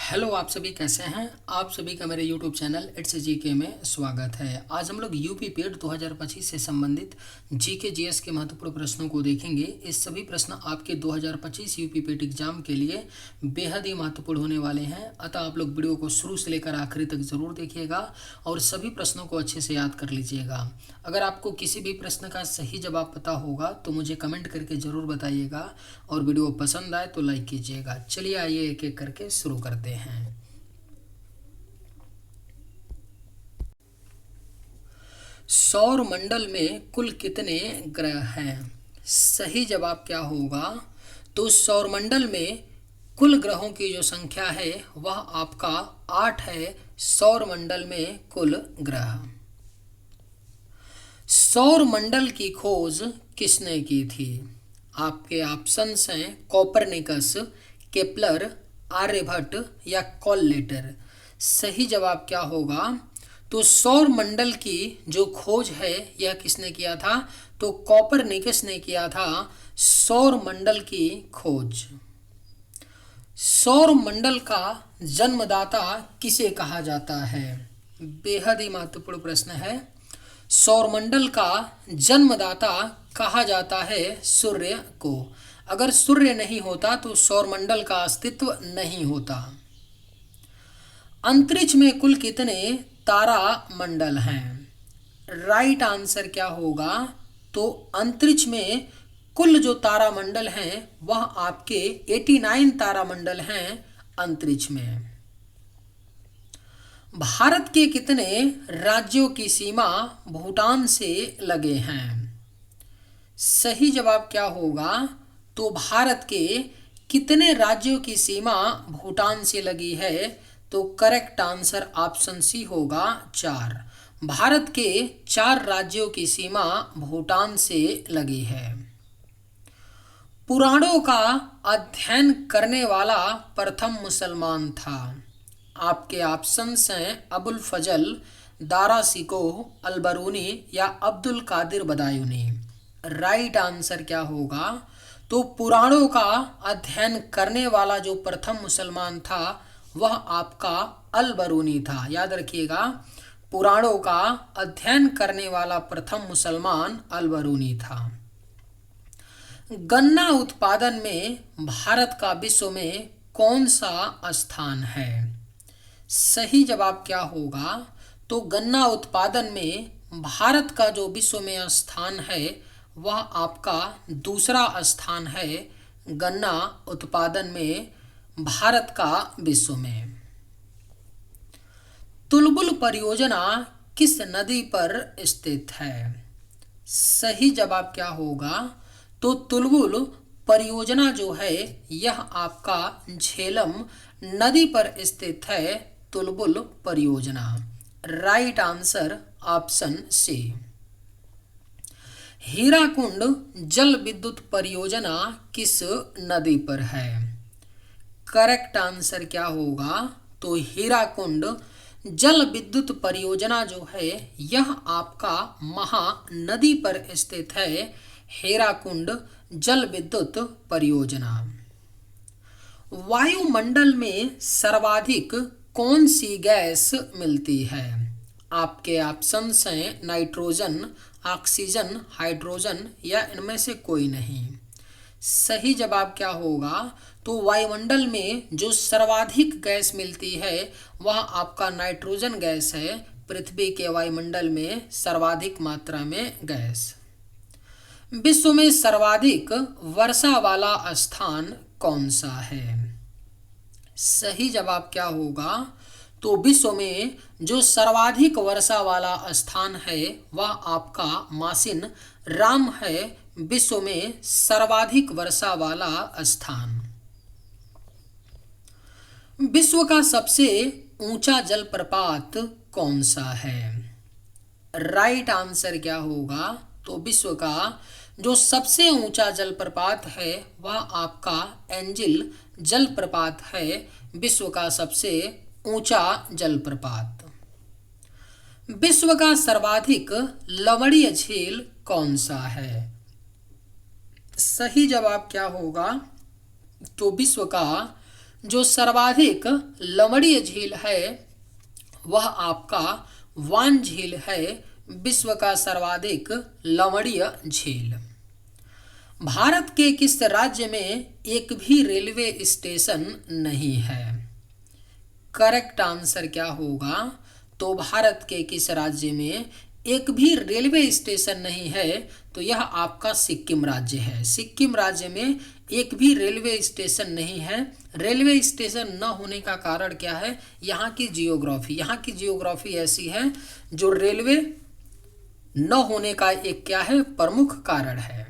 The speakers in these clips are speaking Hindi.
हेलो, आप सभी कैसे हैं। आप सभी का मेरे यूट्यूब चैनल इट्स जीके में स्वागत है। आज हम लोग यूपी पेड 2025 से संबंधित जीके जीएस के महत्वपूर्ण प्रश्नों को देखेंगे। इस सभी प्रश्न आपके 2025 यूपी पेड एग्जाम के लिए बेहद ही महत्वपूर्ण होने वाले हैं। अतः आप लोग वीडियो को शुरू से लेकर आखिरी तक ज़रूर देखिएगा और सभी प्रश्नों को अच्छे से याद कर लीजिएगा। अगर आपको किसी भी प्रश्न का सही जवाब पता होगा तो मुझे कमेंट करके ज़रूर बताइएगा और वीडियो पसंद आए तो लाइक कीजिएगा। चलिए आइए एक एक करके शुरू करते हैं। सौर मंडल में कुल कितने ग्रह हैं? सही जवाब क्या होगा? तो सौर मंडल में कुल ग्रहों की जो संख्या है वह आपका 8 है। सौर मंडल में कुल ग्रह। सौर मंडल की खोज किसने की थी? आपके ऑप्शंस हैं कोपरनिकस, केपलर, आर्यभट्ट या कॉललेटर। सही जवाब क्या होगा? तो सौर मंडल की जो खोज है यह किसने किया था? तो कोपरनिकस ने किया था सौर मंडल की खोज। सौर मंडल का जन्मदाता किसे कहा जाता है? बेहद ही महत्वपूर्ण प्रश्न है। सौरमंडल का जन्मदाता कहा जाता है सूर्य को। अगर सूर्य नहीं होता तो सौरमंडल का अस्तित्व नहीं होता। अंतरिक्ष में कुल कितने तारा मंडल हैं? राइट आंसर क्या होगा? तो अंतरिक्ष में कुल जो तारा मंडल हैं वह आपके 89 तारा मंडल हैं अंतरिक्ष में। भारत के कितने राज्यों की सीमा भूटान से लगे हैं? सही जवाब क्या होगा? तो भारत के कितने राज्यों की सीमा भूटान से लगी है? तो करेक्ट आंसर ऑप्शन सी होगा 4। भारत के 4 राज्यों की सीमा भूटान से लगी है। पुराणों का अध्ययन करने वाला प्रथम मुसलमान था। आपके ऑप्शंस हैं अबुल फजल, दारा सिकोह, अलबरूनी या अब्दुल कादिर बदायूनी। राइट आंसर क्या होगा? तो पुराणों का अध्ययन करने वाला जो प्रथम मुसलमान था वह आपका अलबरूनी था। याद रखिएगा, पुराणों का अध्ययन करने वाला प्रथम मुसलमान अलबरूनी था। गन्ना उत्पादन में भारत का विश्व में कौन सा स्थान है? सही जवाब क्या होगा? तो गन्ना उत्पादन में भारत का जो विश्व में स्थान है वह आपका दूसरा स्थान है। गन्ना उत्पादन में भारत का विश्व में। तुलबुल परियोजना किस नदी पर स्थित है? सही जवाब क्या होगा? तो तुलबुल परियोजना जो है यह आपका झेलम नदी पर स्थित है। तुलबुल परियोजना। Right answer option C. Hirakud जल विद्युत परियोजना किस नदी पर है? करेक्ट आंसर क्या होगा? तो हीराकुंड जल विद्युत परियोजना जो है यह आपका महानदी पर स्थित है। हीराकुंड जल विद्युत परियोजना। वायुमंडल में सर्वाधिक कौन सी गैस मिलती है? आपके ऑप्शंस हैं नाइट्रोजन, ऑक्सीजन, हाइड्रोजन या इनमें से कोई नहीं। सही जवाब क्या होगा? तो वायुमंडल में जो सर्वाधिक गैस मिलती है वह आपका नाइट्रोजन गैस है। पृथ्वी के वायुमंडल में सर्वाधिक मात्रा में गैस। विश्व में सर्वाधिक वर्षा वाला स्थान कौन सा है? सही जवाब क्या होगा? तो विश्व में जो सर्वाधिक वर्षा वाला स्थान है वह आपका मासिन राम है। विश्व में सर्वाधिक वर्षा वाला स्थान। विश्व का सबसे ऊंचा जलप्रपात कौन सा है? राइट आंसर क्या होगा? तो विश्व का जो सबसे ऊंचा जलप्रपात है वह आपका एंजिल जलप्रपात है। विश्व का सबसे ऊंचा जलप्रपात। विश्व का सर्वाधिक लवणीय झील कौन सा है? सही जवाब क्या होगा? तो विश्व का जो सर्वाधिक लवणीय झील है वह आपका वान झील है, विश्व का सर्वाधिक लवणीय झील। भारत के किस राज्य में एक भी रेलवे स्टेशन नहीं है? करेक्ट आंसर क्या होगा? तो भारत के किस राज्य में एक भी रेलवे स्टेशन नहीं है? तो यह आपका सिक्किम राज्य है। सिक्किम राज्य में एक भी रेलवे स्टेशन नहीं है। रेलवे स्टेशन न होने का कारण क्या है? यहाँ की जियोग्राफी। यहाँ की जियोग्राफी ऐसी है जो रेलवे न होने का एक क्या है? प्रमुख कारण है।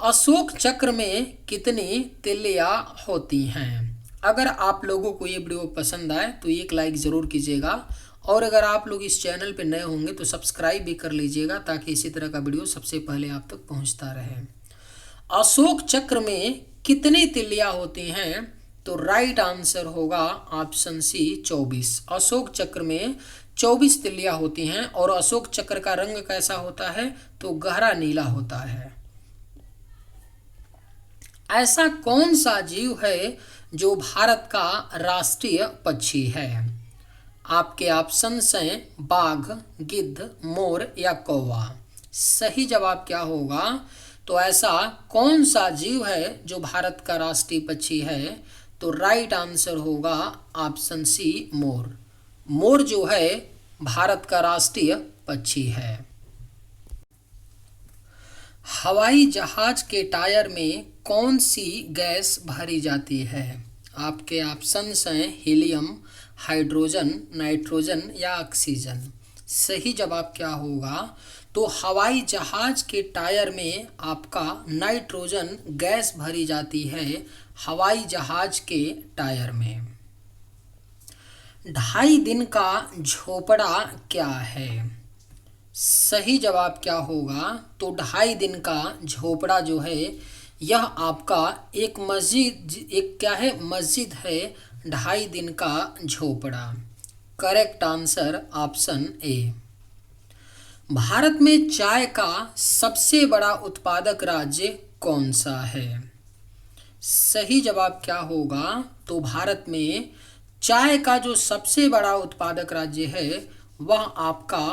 अशोक चक्र में कितनी तिल्लियां होती हैं? अगर आप लोगों को ये वीडियो पसंद आए तो एक लाइक ज़रूर कीजिएगा, और अगर आप लोग इस चैनल पर नए होंगे तो सब्सक्राइब भी कर लीजिएगा ताकि इसी तरह का वीडियो सबसे पहले आप तक पहुंचता रहे। अशोक चक्र में कितनी तिल्लियां होती हैं? तो राइट आंसर होगा ऑप्शन सी 24। अशोक चक्र में 24 तिल्लियां होती हैं। और अशोक चक्र का रंग कैसा होता है? तो गहरा नीला होता है। ऐसा कौन सा जीव है जो भारत का राष्ट्रीय पक्षी है? आपके ऑप्शंस हैं बाघ, गिद्ध, मोर या कौवा। सही जवाब क्या होगा? तो ऐसा कौन सा जीव है जो भारत का राष्ट्रीय पक्षी है? तो राइट आंसर होगा ऑप्शन सी मोर। मोर जो है भारत का राष्ट्रीय पक्षी है। हवाई जहाज के टायर में कौन सी गैस भरी जाती है? आपके ऑप्शंस हैं हीलियम, हाइड्रोजन, नाइट्रोजन या ऑक्सीजन। सही जवाब क्या होगा? तो हवाई जहाज के टायर में आपका नाइट्रोजन गैस भरी जाती है हवाई जहाज के टायर में। 2.5 दिन का झोपड़ा क्या है? सही जवाब क्या होगा? तो 2.5 दिन का झोपड़ा जो है यह आपका एक क्या है? मस्जिद है। 2.5 दिन का झोपड़ा। Correct answer option A. Bharat में चाय का सबसे बड़ा उत्पादक राज्य कौन सा है? सही जवाब क्या होगा? तो भारत में चाय का जो सबसे बड़ा उत्पादक राज्य है वह आपका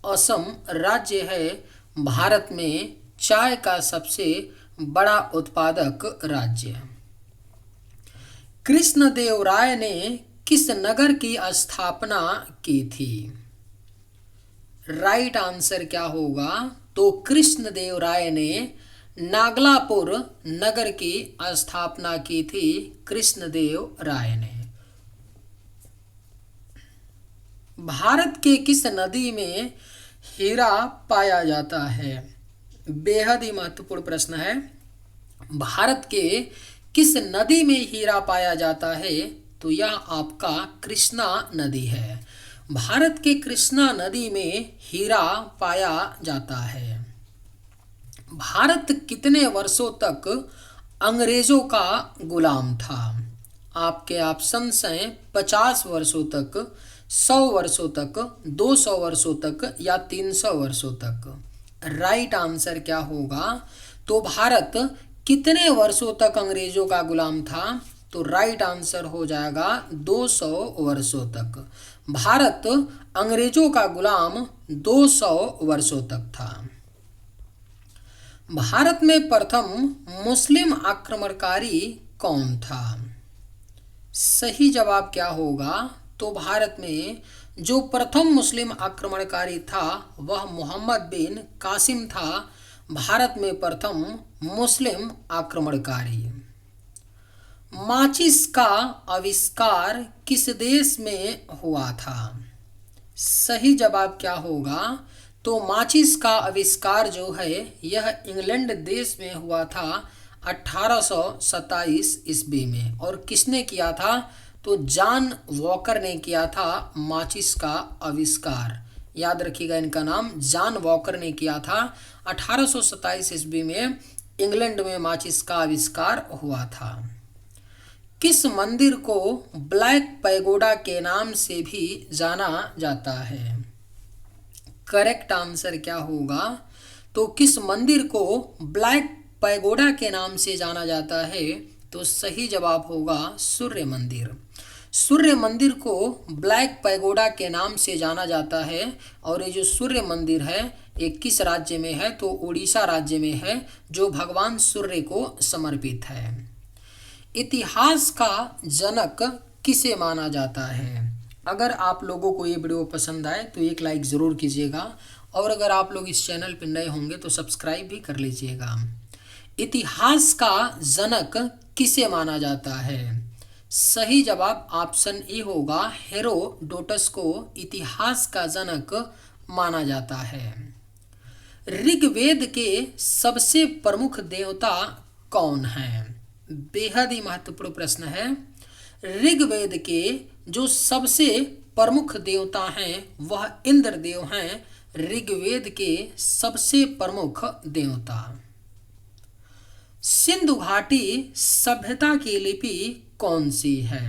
असम राज्य है। भारत में चाय का सबसे बड़ा उत्पादक राज्य। कृष्णदेव राय ने किस नगर की स्थापना की थी? राइट आंसर क्या होगा? तो कृष्णदेव राय ने नागलापुर नगर की स्थापना की थी। कृष्णदेव राय ने। भारत के किस नदी में हीरा पाया जाता है? बेहद ही महत्वपूर्ण प्रश्न है। भारत के किस नदी में हीरा पाया जाता है? तो यह आपका कृष्णा नदी है। भारत के कृष्णा नदी में हीरा पाया जाता है। भारत कितने वर्षों तक अंग्रेजों का गुलाम था? आपके ऑप्शंस हैं 50 वर्षों तक, 100 वर्षों तक, 200 वर्षों तक या 300 वर्षों तक। राइट आंसर क्या होगा? तो भारत कितने वर्षों तक अंग्रेजों का गुलाम था? तो राइट आंसर हो जाएगा 200 वर्षों तक। भारत अंग्रेजों का गुलाम 200 वर्षों तक था। भारत में प्रथम मुस्लिम आक्रमणकारी कौन था? सही जवाब क्या होगा? तो भारत में जो प्रथम मुस्लिम आक्रमणकारी था वह मोहम्मद बिन कासिम था। भारत में प्रथम मुस्लिम आक्रमणकारी। माचिस का आविष्कार किस देश में हुआ था? सही जवाब क्या होगा? तो माचिस का आविष्कार जो है यह इंग्लैंड देश में हुआ था 1827 ईस्वी में। और किसने किया था? तो जॉन वॉकर ने किया था माचिस का आविष्कार। याद रखिएगा इनका नाम, जॉन वॉकर ने किया था। 1827 ईस्वी में इंग्लैंड में माचिस का आविष्कार हुआ था। किस मंदिर को ब्लैक पैगोडा के नाम से भी जाना जाता है? करेक्ट आंसर क्या होगा? तो किस मंदिर को ब्लैक पैगोडा के नाम से जाना जाता है? तो सही जवाब होगा सूर्य मंदिर। सूर्य मंदिर को ब्लैक पैगोडा के नाम से जाना जाता है और ये जो सूर्य मंदिर है ये किस राज्य में है, तो उड़ीसा राज्य में है, जो भगवान सूर्य को समर्पित है। इतिहास का जनक किसे माना जाता है? अगर आप लोगों को ये वीडियो पसंद आए तो एक लाइक ज़रूर कीजिएगा और अगर आप लोग इस चैनल पर नए होंगे तो सब्सक्राइब भी कर लीजिएगा। इतिहास का जनक किसे माना जाता है? सही जवाब ऑप्शन ए होगा, हेरोडोटस को इतिहास का जनक माना जाता है। ऋग्वेद के सबसे प्रमुख देवता कौन हैं? बेहद ही महत्वपूर्ण प्रश्न है। ऋग्वेद के जो सबसे प्रमुख देवता हैं वह इंद्रदेव हैं, ऋग्वेद के सबसे प्रमुख देवता। सिंधु घाटी सभ्यता की लिपि कौन सी है?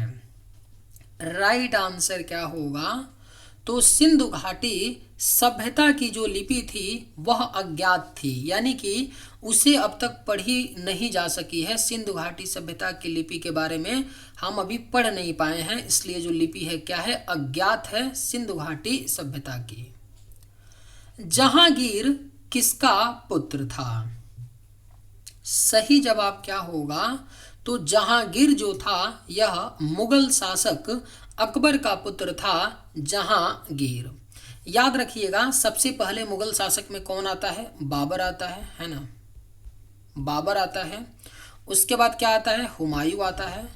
राइट आंसर क्या होगा? तो सिंधु घाटी सभ्यता की जो लिपि थी वह अज्ञात थी, यानी कि उसे अब तक पढ़ी नहीं जा सकी है। सिंधु घाटी सभ्यता की लिपि के बारे में हम अभी पढ़ नहीं पाए हैं, इसलिए जो लिपि है क्या है, अज्ञात है सिंधु घाटी सभ्यता की। जहांगीर किसका पुत्र था? सही जवाब क्या होगा? तो जहांगीर जो था यह मुगल शासक अकबर का पुत्र था। जहांगीर, याद रखिएगा सबसे पहले मुगल शासक में कौन आता है? बाबर आता है ना, बाबर आता है। उसके बाद क्या आता है? हुमायूं आता है।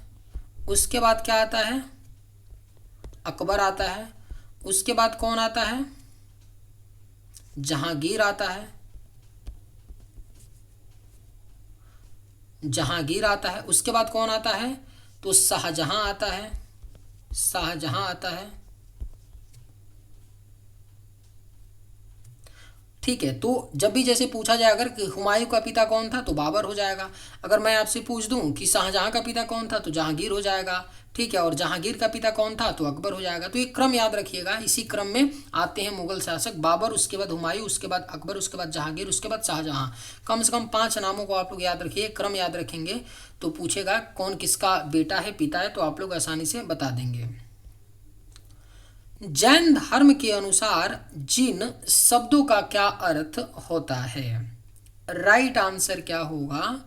उसके बाद क्या आता है? अकबर आता है। उसके बाद कौन आता है? जहांगीर आता है। जहांगीर आता है। उसके बाद कौन आता है? तो शाहजहां आता है। शाहजहां आता है। ठीक है, तो जब भी जैसे पूछा जाए अगर कि हुमायूं का पिता कौन था तो बाबर हो जाएगा। अगर मैं आपसे पूछ दूं कि शाहजहां का पिता कौन था तो जहांगीर हो जाएगा। ठीक है, और जहांगीर का पिता कौन था तो अकबर हो जाएगा। तो एक क्रम याद रखिएगा, इसी क्रम में आते हैं मुगल शासक। बाबर, उसके बाद हुमायूं, उसके बाद अकबर, उसके बाद जहांगीर, उसके बाद शाहजहां। कम से कम 5 नामों को आप लोग याद रखिए। क्रम याद रखेंगे तो पूछेगा कौन किसका बेटा है, पिता है, तो आप लोग आसानी से बता देंगे। जैन धर्म के अनुसार जिन शब्दों का क्या अर्थ होता है? राइट आंसर क्या होगा?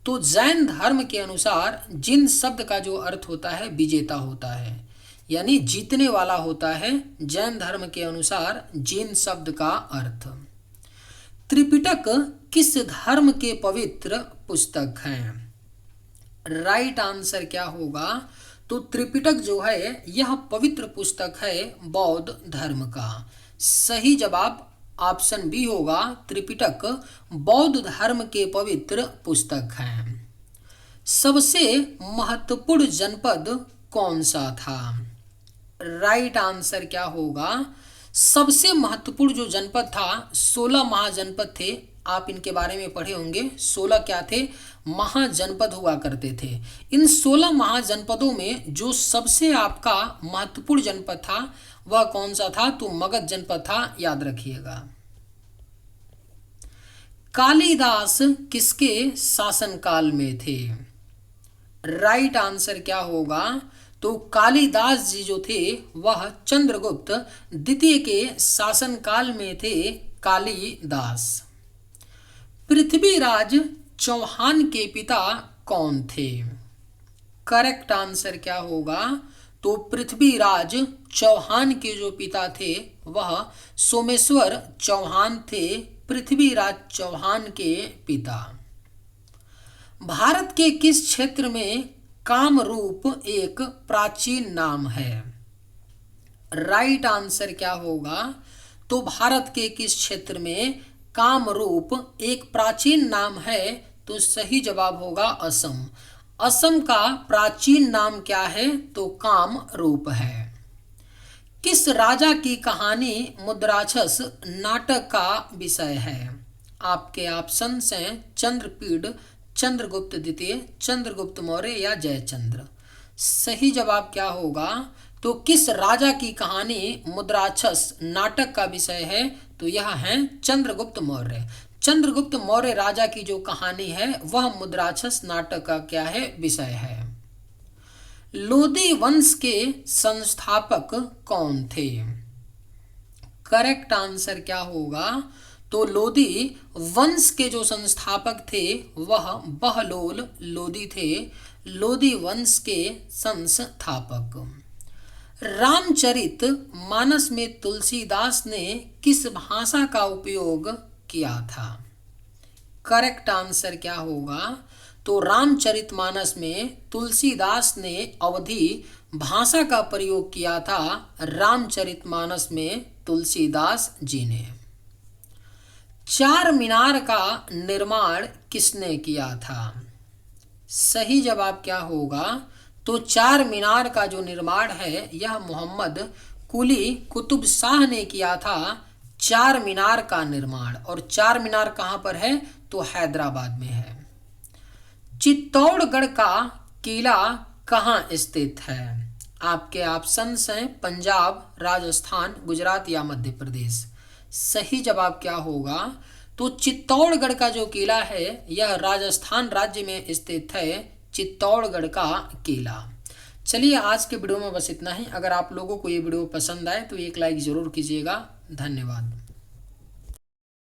तो जैन धर्म के अनुसार जिन शब्द का जो अर्थ होता है विजेता होता है, यानी जीतने वाला होता है। जैन धर्म के अनुसार जिन शब्द का अर्थ। त्रिपिटक किस धर्म के पवित्र पुस्तक हैं? राइट आंसर क्या होगा? तो त्रिपिटक जो है यह पवित्र पुस्तक है बौद्ध धर्म का। सही जवाब ऑप्शन बी होगा, त्रिपिटक बौद्ध धर्म के पवित्र पुस्तक है। सबसे महत्वपूर्ण जनपद कौन सा था? राइट आंसर क्या होगा? सबसे महत्वपूर्ण जो जनपद था, 16 महाजनपद थे। आप इनके बारे में पढ़े होंगे। 16 क्या थे? महाजनपद हुआ करते थे। इन 16 महाजनपदों में जो सबसे आपका महत्वपूर्ण जनपद था वह कौन सा था? तो मगध जनपद था, याद रखिएगा। कालिदास किसके शासनकाल में थे? राइट आंसर क्या होगा? तो कालिदास जी जो थे वह चंद्रगुप्त द्वितीय के शासनकाल में थे। कालिदास। पृथ्वीराज चौहान के पिता कौन थे? करेक्ट आंसर क्या होगा? तो पृथ्वीराज चौहान के जो पिता थे वह सोमेश्वर चौहान थे। पृथ्वीराज चौहान के पिता। भारत के किस क्षेत्र में कामरूप एक प्राचीन नाम है? राइट आंसर क्या होगा? तो भारत के किस क्षेत्र में कामरूप एक प्राचीन नाम है? तो सही जवाब होगा असम। असम का प्राचीन नाम क्या है? तो कामरूप है। किस राजा की कहानी मुद्राक्षस नाटक का विषय है? आपके ऑप्शंस हैं चंद्रपीड़, चंद्रगुप्त द्वितीय, चंद्रगुप्त मौर्य या जयचंद्र। सही जवाब क्या होगा? तो किस राजा की कहानी मुद्राक्षस नाटक का विषय है? तो यह है चंद्रगुप्त मौर्य। चंद्रगुप्त मौर्य राजा की जो कहानी है वह मुद्राक्षस नाटक का क्या है, विषय है। लोदी वंश के संस्थापक कौन थे? करेक्ट आंसर क्या होगा? तो लोदी वंश के जो संस्थापक थे वह बहलोल लोदी थे, लोदी वंश के संस्थापक। रामचरित मानस में तुलसीदास ने किस भाषा का उपयोग किया था? करेक्ट आंसर क्या होगा? तो रामचरितमानस में तुलसीदास ने अवधी भाषा का प्रयोग किया था, रामचरितमानस में तुलसीदास जी ने। चार मीनार का निर्माण किसने किया था? सही जवाब क्या होगा? तो चार मीनार का जो निर्माण है यह मोहम्मद कुली कुतुब शाह ने किया था, चार मीनार का निर्माण। और चार मीनार कहाँ पर है? तो हैदराबाद में है। चित्तौड़गढ़ का किला कहाँ स्थित है? आपके ऑप्शंस हैं पंजाब, राजस्थान, गुजरात या मध्य प्रदेश। सही जवाब क्या होगा? तो चित्तौड़गढ़ का जो किला है यह राजस्थान राज्य में स्थित है, चित्तौड़गढ़ का किला। चलिए आज के वीडियो में बस इतना ही। अगर आप लोगों को ये वीडियो पसंद आए तो एक लाइक जरूर कीजिएगा। धन्यवाद।